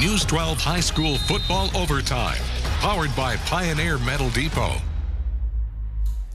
News 12 High School Football Overtime, powered by Pioneer Metal Depot.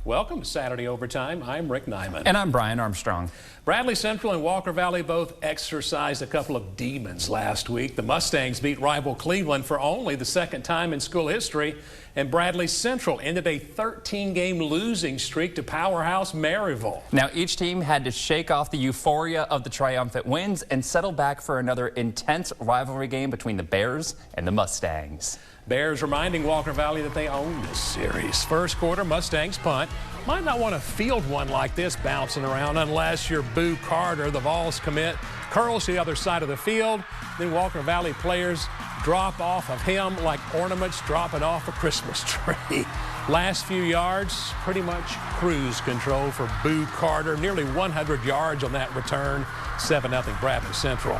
Welcome to Saturday Overtime. I'm Rick Nyman. And I'm Brian Armstrong. Bradley Central and Walker Valley both exercised a couple of demons last week. The Mustangs beat rival Cleveland for only the second time in school history, and Bradley Central ended a 13-game losing streak to powerhouse Maryville. Now, each team had to shake off the euphoria of the triumphant wins and settle back for another intense rivalry game between the Bears and the Mustangs. Bears reminding Walker Valley that they own this series. First quarter, Mustangs punt. Might not want to field one like this bouncing around unless you're Boo Carter. The Vols commit, curls to the other side of the field. Then Walker Valley players drop off of him like ornaments dropping off a Christmas tree. Last few yards, pretty much cruise control for Boo Carter. Nearly 100 yards on that return. 7-0 Bradley Central.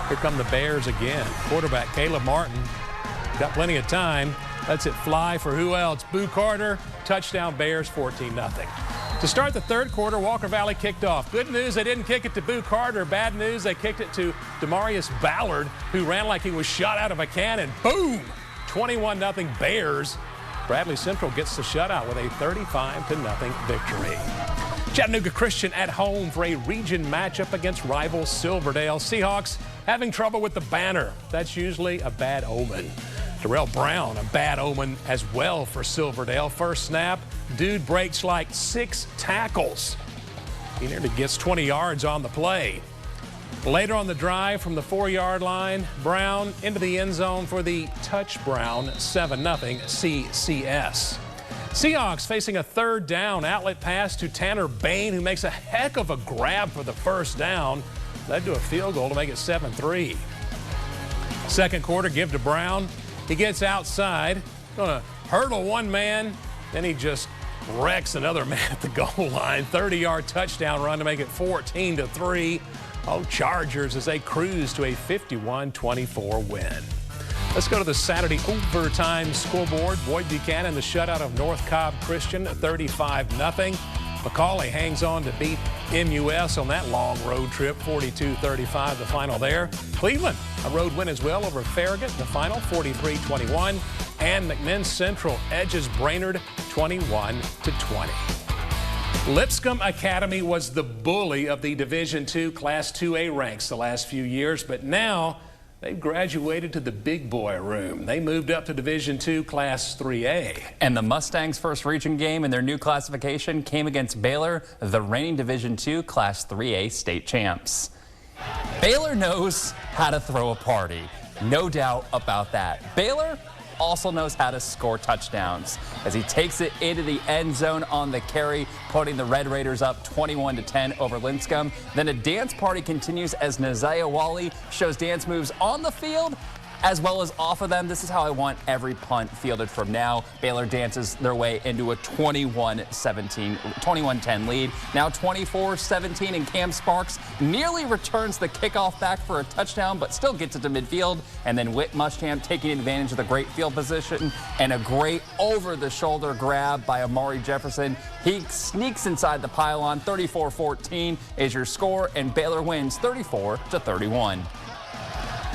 Here come the Bears again. Quarterback Caleb Martin got plenty of time. Lets it fly for who else? Boo Carter. Touchdown Bears, 14-0. To start the third quarter, Walker Valley kicked off. Good news, they didn't kick it to Boo Carter. Bad news, they kicked it to Demarius Ballard, who ran like he was shot out of a cannon. Boom! 21-0 Bears. Bradley Central gets the shutout with a 35-0 victory. Chattanooga Christian at home for a region matchup against rival Silverdale. Seahawks having trouble with the banner. That's usually a bad omen. Darrell Brown, a bad omen as well for Silverdale. First snap, dude breaks like 6 tackles. He nearly gets 20 yards on the play. Later on the drive from the 4-yard line, Brown into the end zone for the touch Brown 7-0 CCS. Seahawks facing a third down outlet pass to Tanner Bain, who makes a heck of a grab for the first down. Led to a field goal to make it 7-3. Second quarter, give to Brown. He gets outside, gonna hurdle one man, then he just wrecks another man at the goal line. 30-yard touchdown run to make it 14-3. Oh, Chargers as they cruise to a 51-24 win. Let's go to the Saturday overtime scoreboard. Boyd Buchanan, the shutout of North Cobb Christian, 35-0. McCauley hangs on to beat MUS on that long road trip, 42-35, the final there. Cleveland, a road win as well over Farragut, the final, 43-21. And McMinn Central edges Brainerd, 21-20. Lipscomb Academy was the bully of the Division II Class 2A ranks the last few years, but now they've graduated to the big boy room. They moved up to Division II Class 3A. And the Mustangs' first region game in their new classification came against Baylor, the reigning Division II Class 3A state champs. Baylor knows how to throw a party. No doubt about that. Baylor also knows how to score touchdowns as he takes it into the end zone on the carry, putting the Red Raiders up 21-10 over Lipscomb. Then a dance party continues as Naziah Wally shows dance moves on the field as well as off of them. This is how I want every punt fielded from now. Baylor dances their way into a 21-10 lead. Now 24-17, and Cam Sparks nearly returns the kickoff back for a touchdown, but still gets it to midfield. And then Whit Muschamp taking advantage of the great field position and a great over-the-shoulder grab by Amari Jefferson. He sneaks inside the pylon. 34-14 is your score, and Baylor wins 34-31.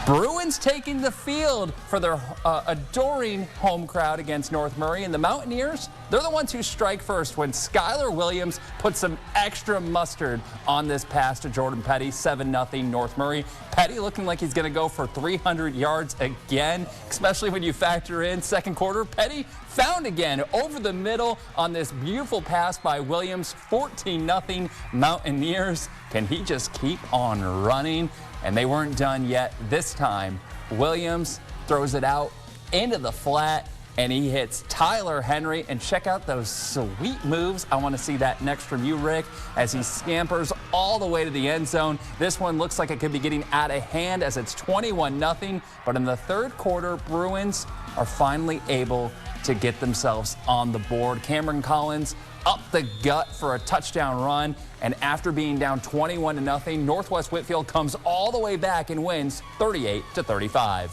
Bruins taking the field for their adoring home crowd against North Murray. And the Mountaineers, they're the ones who strike first when Skylar Williams puts some extra mustard on this pass to Jordan Petty. 7-0 North Murray. Petty looking like he's going to go for 300 yards again, especially when you factor in second quarter. Petty found again over the middle on this beautiful pass by Williams. 14-0 Mountaineers. Can he just keep on running? And they weren't done yet. This time, Williams throws it out into the flat, and he hits Tyler Henry. And check out those sweet moves. I want to see that next from you, Rick, as he scampers all the way to the end zone. This one looks like it could be getting out of hand as it's 21-0. But in the third quarter, Bruins are finally able to get themselves on the board. Cameron Collins up the gut for a touchdown run. And after being down 21-0, Northwest Whitfield comes all the way back and wins 38-35.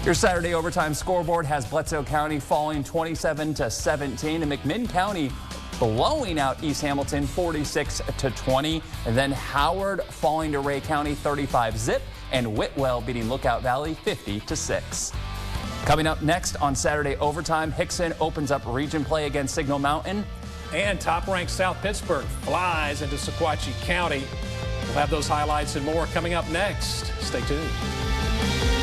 Your Saturday overtime scoreboard has Bledsoe County falling 27-17, and McMinn County blowing out East Hamilton 46-20. And then Howard falling to Ray County 35-zip, and Whitwell beating Lookout Valley 50-6. Coming up next on Saturday Overtime, Hickson opens up region play against Signal Mountain. And top-ranked South Pittsburgh flies into Sequatchie County. We'll have those highlights and more coming up next. Stay tuned.